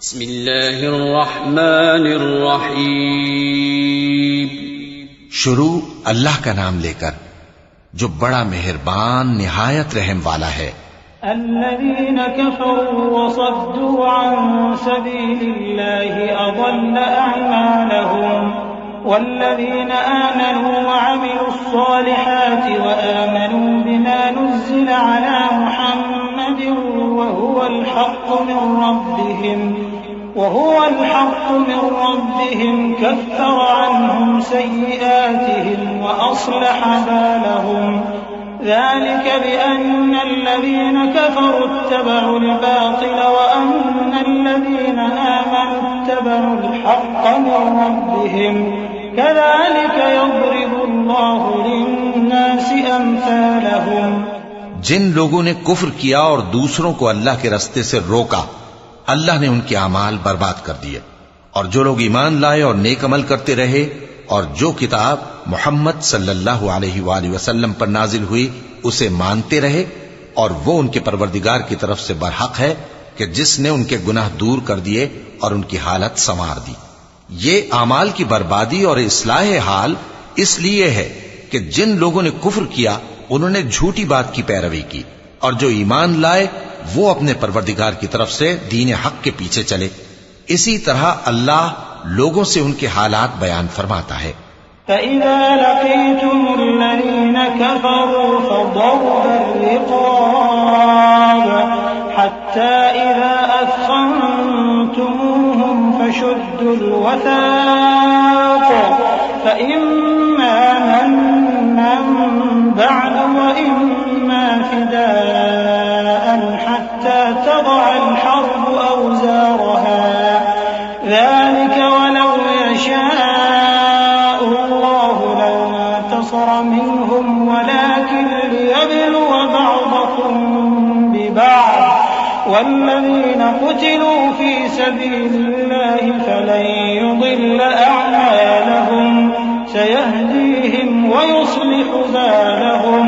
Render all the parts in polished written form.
बिस्मिल्लाहिर्रहमानिर्रहीम। शुरू अल्लाह का नाम लेकर जो बड़ा मेहरबान निहायत रहम वाला है। अल्लज़ीन कफ़रू वसद्दू अन सबीलिल्लाहि अज़ल्ल अअमालहुम वल्लज़ीन आमनू वअमिलुस्सालिहाति वआमनू बिमा नुज़्ज़िला अला मुहम्मदिन वहुवल हक़्क़ु मिन रब्बिहिम कफ़्फ़र अन्हुम सय्यिआतिहिम वअस्लह बालहुम ذلك بأن الذين كفروا اتبعوا الباطل وأن الذين آمنوا اتبعوا الحق من ربهم كذلك يضرب الله للناس أمثالهم। जिन लोगों ने कुफ्र किया और दूसरों को अल्लाह के रास्ते से रोका, अल्लाह ने उनके अमाल बर्बाद कर दिए। और जो लोग ईमान लाए और नेक अमल करते रहे और जो किताब मोहम्मद सल्लल्लाहु अलैहि वसल्लम पर नाजिल हुई उसे मानते रहे, और वो उनके परवरदिगार की तरफ से बरहक है कि जिसने उनके गुनाह दूर कर दिए और उनकी हालत संवार दी। ये आमाल की बर्बादी और इस्लाह हाल इसलिए है कि जिन लोगों ने कुफ्र किया उन्होंने झूठी बात की पैरवी की, और जो ईमान लाए वो अपने परवरदिगार की तरफ से दीन हक के पीछे चले। इसी तरह अल्लाह लोगों से उनके हालात बयान फरमाता है। فإذا لقيتم الذين كفروا فضرب الرقاب حتى إذا أثخنتموهم فشدوا الوثاق فإما منا بعد وإما فداء حتى تضع الحرب أوزارها ذلك ولو يشاء منهم ولكن ليبلو بعضكم ببعض والذين قتلوا في سبيل الله فلن يضل أعمالهم سيهديهم ويصلح بالهم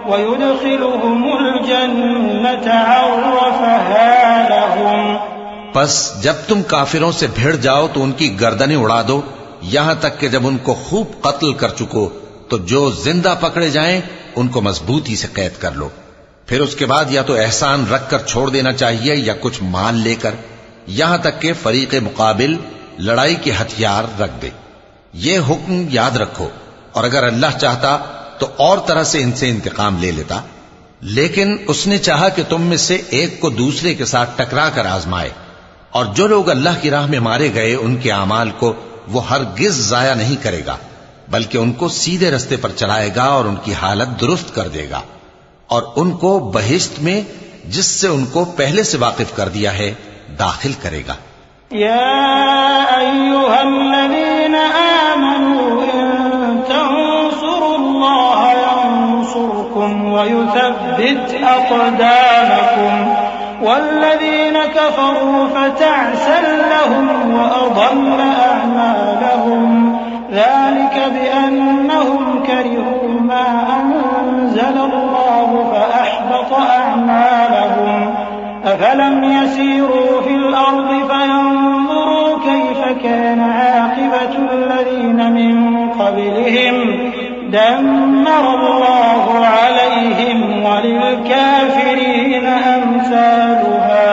ويدخلهم الجنة عرفها لهم। बस जब तुम काफिरों से भिड़ जाओ तो उनकी गर्दनें उड़ा दो, यहां तक कि जब उनको खूब कत्ल कर चुको तो जो जिंदा पकड़े जाएं उनको मजबूती से कैद कर लो। फिर उसके बाद या तो एहसान रखकर छोड़ देना चाहिए या कुछ माल लेकर, यहां तक के फरीक़े मुकाबिल लड़ाई के हथियार रख दे। ये हुक्म याद रखो, और अगर अल्लाह चाहता तो और तरह से इनसे इंतकाम ले लेता, लेकिन उसने चाहा कि तुम में से एक को दूसरे के साथ टकरा कर आजमाए। और जो लोग अल्लाह की राह में मारे गए उनके अमाल को वो हरगिज जाया नहीं करेगा, बल्कि उनको सीधे रास्ते पर चलाएगा और उनकी हालत दुरुस्त कर देगा, और उनको बहिश्त में जिससे उनको पहले से वाकिफ कर दिया है दाखिल करेगा। या अय्युहल्लज़ीना आमनू इन तंसुरुल्लाह यंसुरकुम व युथब्बित अक़दामकुम वल्लज़ीना कफ़रू फ़तअसन लहुम व अضل अअमालहुम ذلك بأنهم كرهوا ما أنزل الله فأحبط أعمالهم أفلم يسيروا في الأرض فينظروا كيف كان عاقبة الذين من قبلهم دمر الله عليهم وللكافرين أمثالها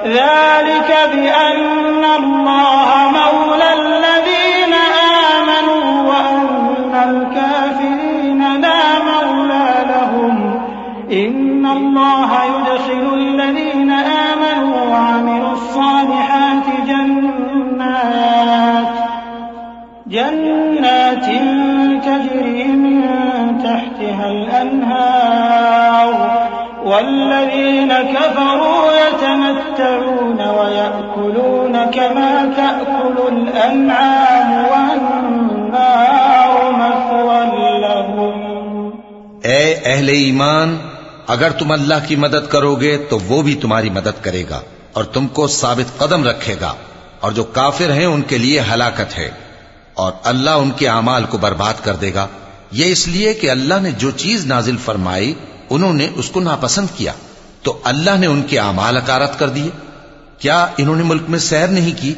ذلك بأن الله مولى الذين آمنوا وأن الكافرين لا مولى لهم إن الله يدخل الذين آمنوا وعملوا الصالحات جنات تجري من تحتها الأنهار والذين كفروا يتمتعون ويأكلون كما تأكل الأنعام والنار مثوى لهم। ए अहले ईमान, अगर तुम अल्लाह की मदद करोगे तो वो भी तुम्हारी मदद करेगा और तुमको साबित कदम रखेगा, और जो काफिर हैं उनके लिए हलाकत है, और अल्लाह उनके अमाल को बर्बाद कर देगा। ये इसलिए कि अल्लाह ने जो चीज नाजिल फरमाई उन्होंने उसको नापसंद किया, तो अल्लाह ने उनके अमाल अकारत कर दिए। क्या इन्होंने मुल्क में सैर नहीं की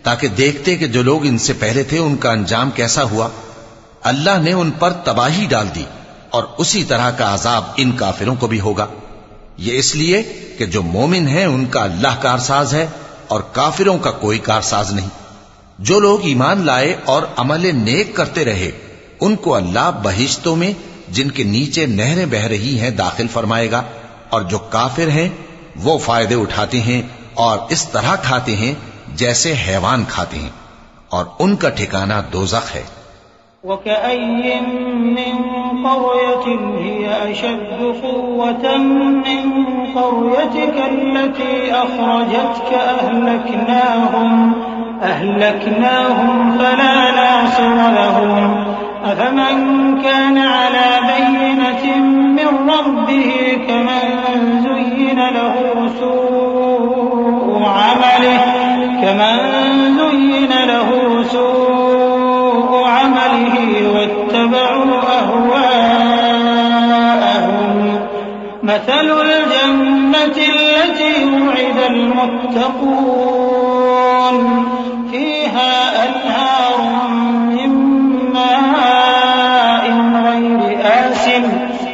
ताकि देखते कि जो लोग इनसे पहले थे उनका अंजाम कैसा हुआ? अल्लाह ने उन पर तबाही डाल दी और उसी तरह का अजाब इन काफिरों को भी होगा। ये इसलिए कि जो मोमिन है उनका अल्लाह कारसाज है और काफिरों का कोई कारसाज नहीं। जो लोग ईमान लाए और अमल नेक करते रहे उनको अल्लाह बहिश्तों में जिनके नीचे नहरें बह रही हैं दाखिल फरमाएगा, और जो काफिर हैं वो फायदे उठाते हैं और इस तरह खाते हैं जैसे हैवान खाते हैं, और उनका ठिकाना दोज़ख है। वकअय्यिन मिन क़र्यतिन हिय अशद्दु क़ुव्वतन मिन क़र्यतिका अल्लती अख़रजतका अहलकनाहुम फला नासिर लहुम अफ़मन कान अला बय्यिनतिन मिन रब्बिही कमन ज़ुय्यिन लहू सूअ अमलिही वत्तबअू अहवाअहुम मसलुल जन्नति अल्लती वु'िदल मुत्तक़ून फ़ीहा अन्हारुम मिन माइन ग़ैरि आसिन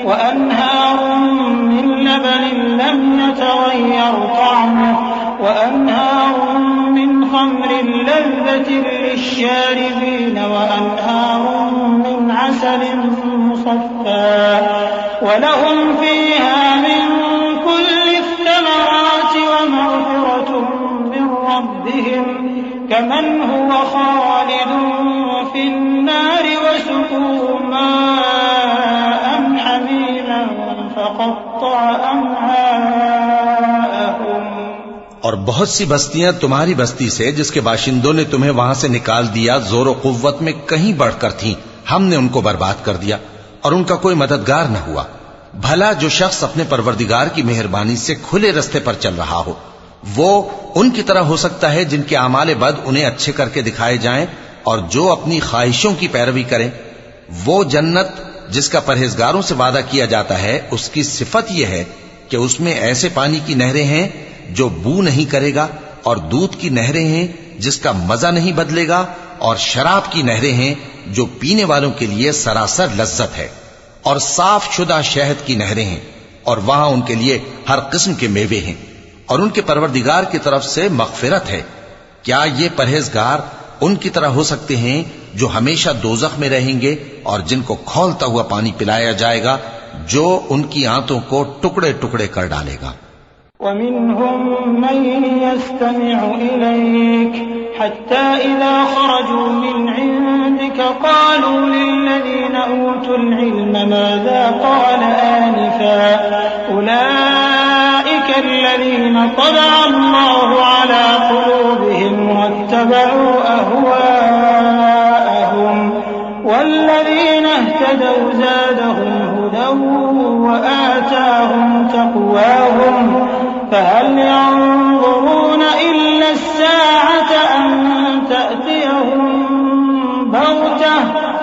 व अन्हारुम मिन लबनिन लम यतग़य्यर तअमुहु व अन्हारुम मिन ख़म्रिन लज़्ज़तिन लिश्शारिबीन व अन्हारुम मिन असलिन मुसफ़्फ़ा व लहुम फ़ीहा मिन कुल्लि थमराति व मग़फ़िरतुम मिन रब्बिहिम कमन हुव ख़ालिदुन फ़िन्नारि व सुक़ू माअन हमीमन फ़क़त्तअ अमआअहुम। और बहुत सी बस्तियां तुम्हारी बस्ती से जिसके बाशिंदों ने तुम्हें वहां से निकाल दिया जोर कुव्वत में कहीं बढ़कर थीं, हमने उनको बर्बाद कर दिया और उनका कोई मददगार न हुआ। भला जो शख्स अपने परवरदिगार की मेहरबानी से खुले रास्ते पर चल रहा हो वो उनकी तरह हो सकता है जिनके आमाले बद उन्हें अच्छे करके दिखाए जाएं, और जो अपनी ख्वाहिशों की पैरवी करें। वो जन्नत जिसका परहेजगारों से वादा किया जाता है उसकी सिफत यह है कि उसमें ऐसे पानी की नहरें हैं जो बू नहीं करेगा, और दूध की नहरें हैं जिसका मजा नहीं बदलेगा, और शराब की नहरें हैं जो पीने वालों के लिए सरासर लज्जत है, और साफ शुदा शहद की नहरें हैं, और वहां उनके लिए हर किस्म के मेवे हैं, और उनके परवरदिगार की तरफ से मग़फ़िरत है। क्या ये परहेजगार उनकी तरह हो सकते हैं जो हमेशा दोज़ख में रहेंगे और जिनको खौलता हुआ पानी पिलाया जाएगा जो उनकी आंतों को टुकड़े टुकड़े कर डालेगा। वमिन्हुम मन यस्तमिउ इलैक हत्ता इज़ा खरजू मिन इंदिक क़ालू लिल्लज़ीना ऊतुल इल्म माज़ा क़ाल आनिफ़ा उलाइका अल्लज़ीना तबअ अल्लाहु अला क़ुलूबिहिम वत्तबअू अहवाअहुम वल्लज़ीना इह्तदौ ज़ादहुम हुदन वआताहुम तक़वाहुम فهل ينظرون إلا الساعة أن تأتيهم بغتة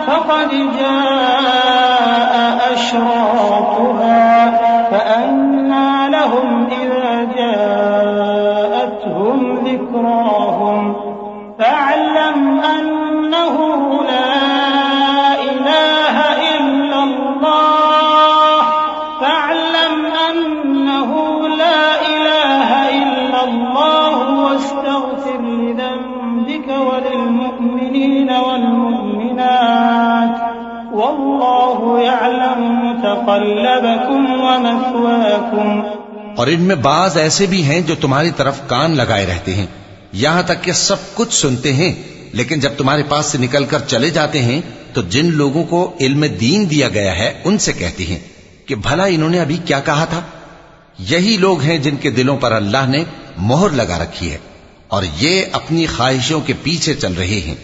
فقد جاء أشراطها فأنى لهم إذا جاءتهم ذكراهم فاعلم أنه لا إله إلا الله فاعلم أنه لا إله إلا الله واستغفر لذنبك وللمؤمنين والمؤمنات والله يعلم متقلبكم ومثواكم। और इनमें बाज ऐसे भी हैं जो तुम्हारी तरफ कान लगाए रहते हैं, यहां तक कि सब कुछ सुनते हैं, लेकिन जब तुम्हारे पास से निकलकर चले जाते हैं तो जिन लोगों को इल्म दीन दिया गया है उनसे कहते हैं कि भला इन्होंने अभी क्या कहा था। यही लोग हैं जिनके दिलों पर अल्लाह ने मोहर लगा रखी है और ये अपनी ख्वाहिशों के पीछे चल रहे हैं।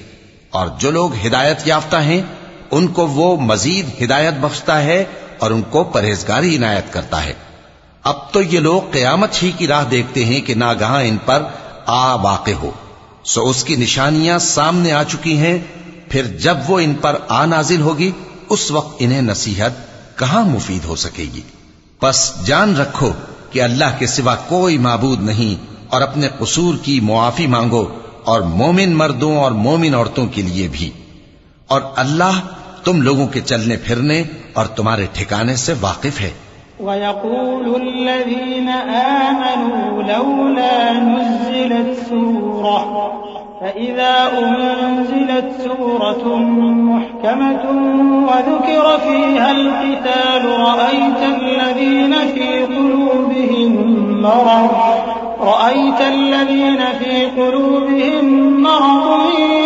और जो लोग हिदायत याफ्ता हैं उनको वो मजीद हिदायत बख्शता है और उनको परहेजगारी इनायत करता है। अब तो ये लोग क़यामत ही की राह देखते हैं कि नागहां इन पर आ वाक़े हो, सो उसकी निशानियां सामने आ चुकी हैं। फिर जब वो इन पर आ नाजिल होगी उस वक्त इन्हें नसीहत कहां मुफीद हो सकेगी। बस जान रखो कि अल्लाह के सिवा कोई माबूद नहीं और अपने कसूर की मुआफी मांगो, और मोमिन मर्दों और मोमिन औरतों के लिए भी। और अल्लाह तुम लोगों के चलने फिरने और तुम्हारे ठिकाने से वाकिफ है। वयक़ूलुल्लज़ीना आमनू लौला नुज़्ज़िलत सूरह फ़इज़ा उन्ज़िलत सूरतुन मुहकमतुन वज़ुकिरा फ़ीहल क़िताल रअयतल्लज़ीना फ़ी क़ुलूबिहिम मरद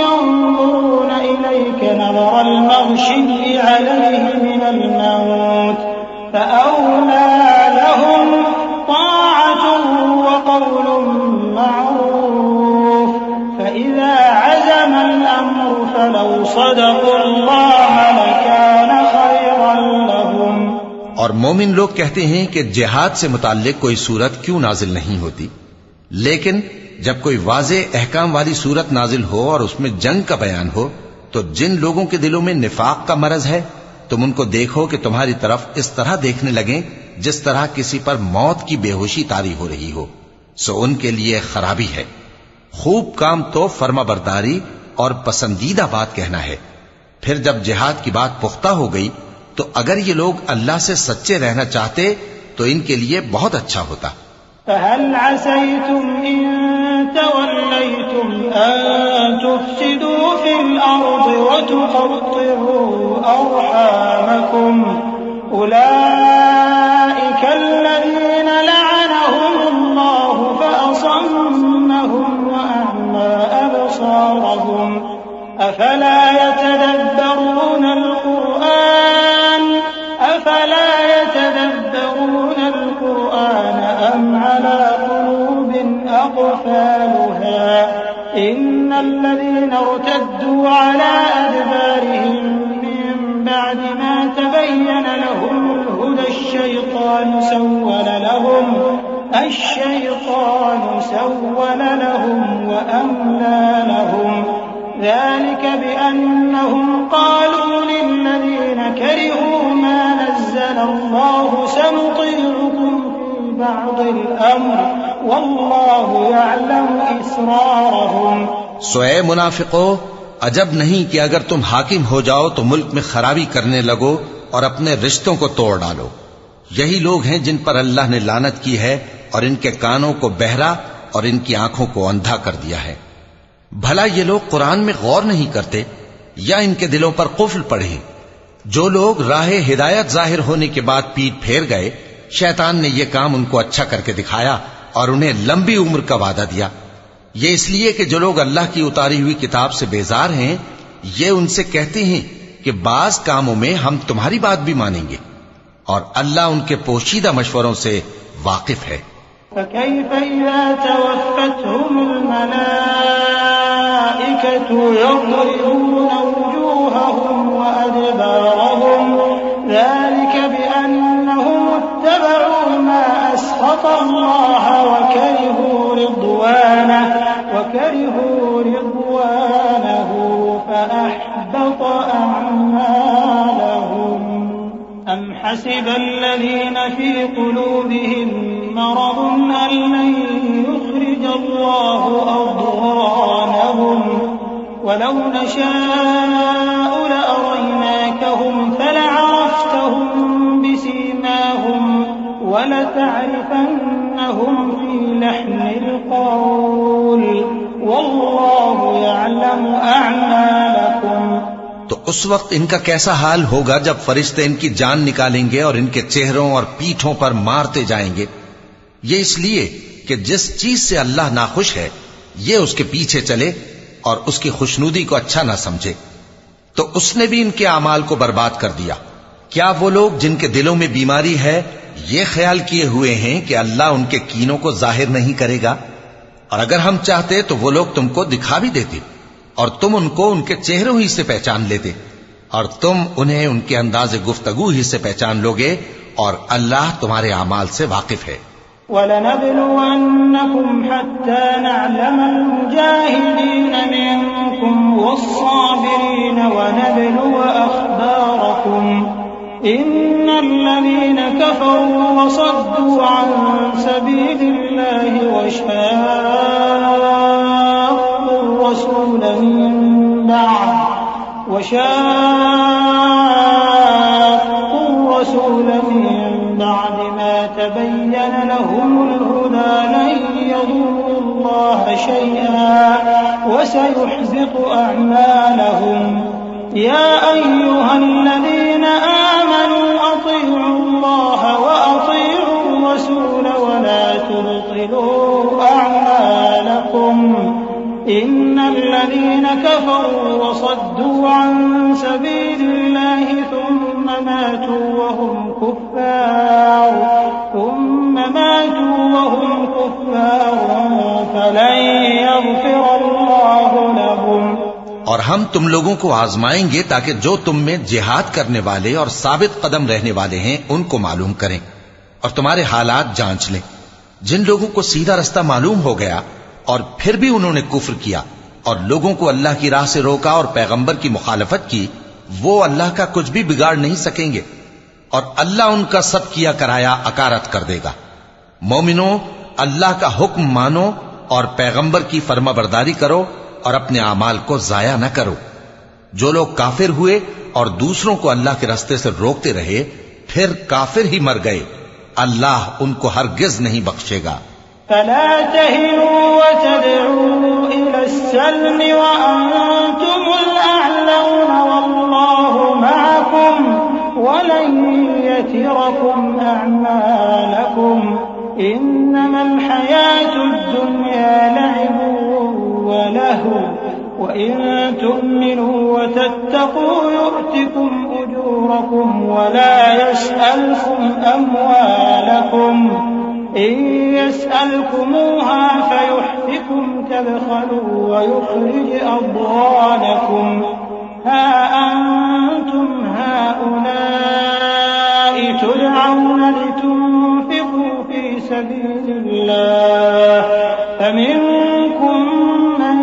यंज़ुरून इलैक नज़रल मग़शिय्यि अलैहि मिनल मौत फ़अौला लहुम ताअतुन व क़ौलुन मअरूफ फ़इज़ा अज़मल अम्रु फ़लौ सदक़ुल्लाह लकान ख़ैरन लहुम। और मोमिन लोग कहते हैं कि जिहाद से मुताल्लिक कोई सूरत क्यों नाजिल नहीं होती, लेकिन जब कोई वाज़े अहकाम वाली सूरत नाजिल हो और उसमें जंग का बयान हो, तो जिन लोगों के दिलों में निफाक का मरज है, तुम उनको देखो कि तुम्हारी तरफ इस तरह देखने लगें जिस तरह किसी पर मौत की बेहोशी तारी हो रही हो, सो उनके लिए खराबी है। खूब काम तो फर्माबरदारी और पसंदीदा बात कहना है। फिर जब जिहाद की बात पुख्ता हो गई, तो अगर ये लोग अल्लाह से सच्चे रहना चाहते तो इनके लिए बहुत अच्छा होता। फ़हल असैतुम इन तवल्लैतुम अन तुफ़्सिदू फ़िल अर्ज़ि व तुक़त्तिअू अर्हामकुम उलाइका अल्लज़ीना लअनहुमुल्लाहु फ़असम्महुम व अअमा अबसारहुम अफ़ला यतदब्बरून القرآن أم على قلوب أقفالها إن الذين ارتدوا على أدبارهم من بعد ما تبين لهم الهدى الشيطان سول لهم وأملى لهم ذلك بأنهم قالوا للذين كرهوا ما نزل الله سنطيعكم في بعض الأمر والله يعلم إسرارهم। सोए मुनाफिको, अजब नहीं कि अगर तुम हाकिम हो जाओ तो मुल्क में खराबी करने लगो और अपने रिश्तों को तोड़ डालो। यही लोग हैं जिन पर अल्लाह ने लानत की है और इनके कानों को बहरा और इनकी आंखों को अंधा कर दिया है। भला ये लोग कुरान में गौर नहीं करते या इनके दिलों पर कुफ्र पड़े? जो लोग राहे हिदायत जाहिर होने के बाद पीठ फेर गए, शैतान ने यह काम उनको अच्छा करके दिखाया और उन्हें लंबी उम्र का वादा दिया। ये इसलिए कि जो लोग अल्लाह की उतारी हुई किताब से बेजार हैं, ये उनसे कहते हैं कि बाज कामों में हम तुम्हारी बात भी मानेंगे, और अल्लाह उनके पोशीदा मशवरों से वाकिफ है। فكيف إذا توفتهم الملائكة يضربون وجوههم وأدبارهم ذلك بأنهم اتبعوا ما أسخط الله وكرهوا رضوانه فأحبط أعمالهم أم حسب الذين في قلوبهم مرض أن لن يخرج الله أضغانهم ولو نشاء لأريناكهم فلعرفتهم بسيماهم ولتعرفنهم في لحن القول والله يعلم أعمالكم। तो उस वक्त इनका कैसा हाल होगा जब फरिश्ते इनकी जान निकालेंगे और इनके चेहरों और पीठों पर मारते जाएंगे। ये इसलिए कि जिस चीज से अल्लाह नाखुश है, ये उसके पीछे चले और उसकी खुशनुदी को अच्छा ना समझे, तो उसने भी इनके अमाल को बर्बाद कर दिया। क्या वो लोग जिनके दिलों में बीमारी है, ये ख्याल किए हुए हैं कि अल्लाह उनके कीनों को जाहिर नहीं करेगा? और अगर हम चाहते तो वो लोग तुमको दिखा भी देते और तुम उनको उनके चेहरों ही से पहचान लेते, और तुम उन्हें उनके अंदाज़े गुफ्तगू ही से पहचान लोगे, और अल्लाह तुम्हारे अमाल से वाकिफ है। वलनब्लुवन्नकुम हत्ता नअलमल मुजाहिदीन मिनकुम वस्साबिरीन वनब्लुव अखबारकुम इन्नल्लज़ीन कफरू वसद्दू अन सबीलिल्लाहि وشاقوا الرسول من بعد ما تبين لهم الهدى لن يضروا الله شيئا وسيحبط أعمالهم يا أيها الذين آمنوا أطيعوا الله وأطيعوا الرسول ولا تبطلوا أعمالكم إن الذين كفروا وصدوا عن سبيل الله ثم ماتوا وهم كفار فلن يغفر الله لهم। और हम तुम लोगों को आजमाएंगे ताकि जो तुम में जिहाद करने वाले और साबित कदम रहने वाले हैं उनको मालूम करें और तुम्हारे हालात जांच लें। जिन लोगों को सीधा रास्ता मालूम हो गया और फिर भी उन्होंने कुफ्र किया और लोगों को अल्लाह की राह से रोका और पैगंबर की मुखालफत की, वो अल्लाह का कुछ भी बिगाड़ नहीं सकेंगे और अल्लाह उनका सब किया कराया अकारत कर देगा। मोमिनो, अल्लाह का हुक्म मानो और पैगंबर की फर्माबरदारी करो और अपने आमाल को जाया न करो। जो लोग काफिर हुए और दूसरों को अल्लाह के रास्ते से रोकते रहे फिर काफिर ही मर गए, अल्लाह उनको हरगिज नहीं बख्शेगा। फला तहिनु वतदउ इलस्सल्म वअंतुमुल अअलौन वल्लाहु मअकुम वलन यतिरकुम अअमालकुम इन्नमल हयातुद दुन्या लअबुन वलहु वइन तु'मिनु वतत्तक़ू यु'तिकुम उजूरकुम वला यस्अलकुम अमवालकुम إن يسألكموها فيحفكم تبخلوا ويخرج أضغانكم ها أنتم هؤلاء تدعون لتنفقوا في سبيل الله فمنكم من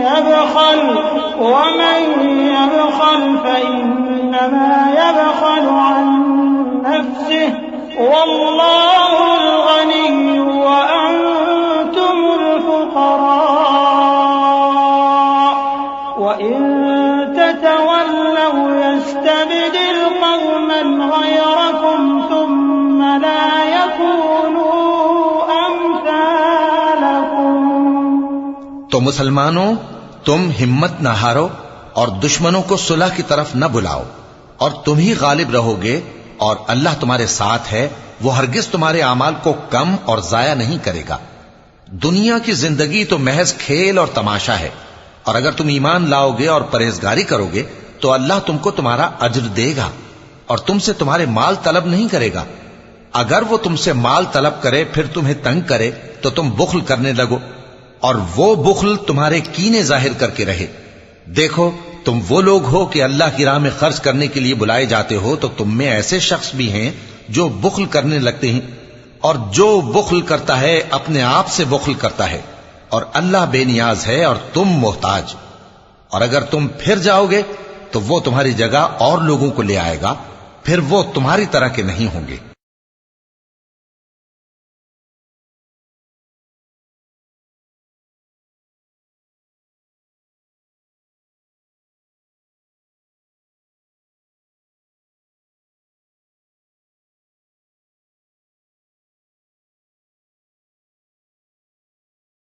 يبخل ومن يبخل فإنما يبخل عن نفسه والله الغني وأنتم الفقراء وإن تتولوا يستبدل قوما غيركم ثم لا يكونوا أمثالكم। तो मुसलमानों, तुम हिम्मत न हारो और दुश्मनों को सुलह की तरफ न बुलाओ और तुम ही गालिब रहोगे और अल्लाह तुम्हारे साथ है, वो हरगिज तुम्हारे आमाल को कम और जाया नहीं करेगा। दुनिया की जिंदगी तो महज खेल और तमाशा है और अगर तुम ईमान लाओगे और परहेजगारी करोगे तो अल्लाह तुमको तुम्हारा अज्र देगा और तुमसे तुम्हारे माल तलब नहीं करेगा। अगर वो तुमसे माल तलब करे फिर तुम्हें तंग करे तो तुम बुख्ल करने लगो और वो बुख्ल तुम्हारे कीने जाहिर करके रहे। देखो, तुम वो लोग हो कि अल्लाह की राह में खर्च करने के लिए बुलाए जाते हो, तो तुम में ऐसे शख्स भी हैं जो बुख्ल करने लगते हैं और जो बुख्ल करता है अपने आप से बुख्ल करता है और अल्लाह बेनियाज है और तुम मोहताज। और अगर तुम फिर जाओगे तो वो तुम्हारी जगह और लोगों को ले आएगा, फिर वो तुम्हारी तरह के नहीं होंगे।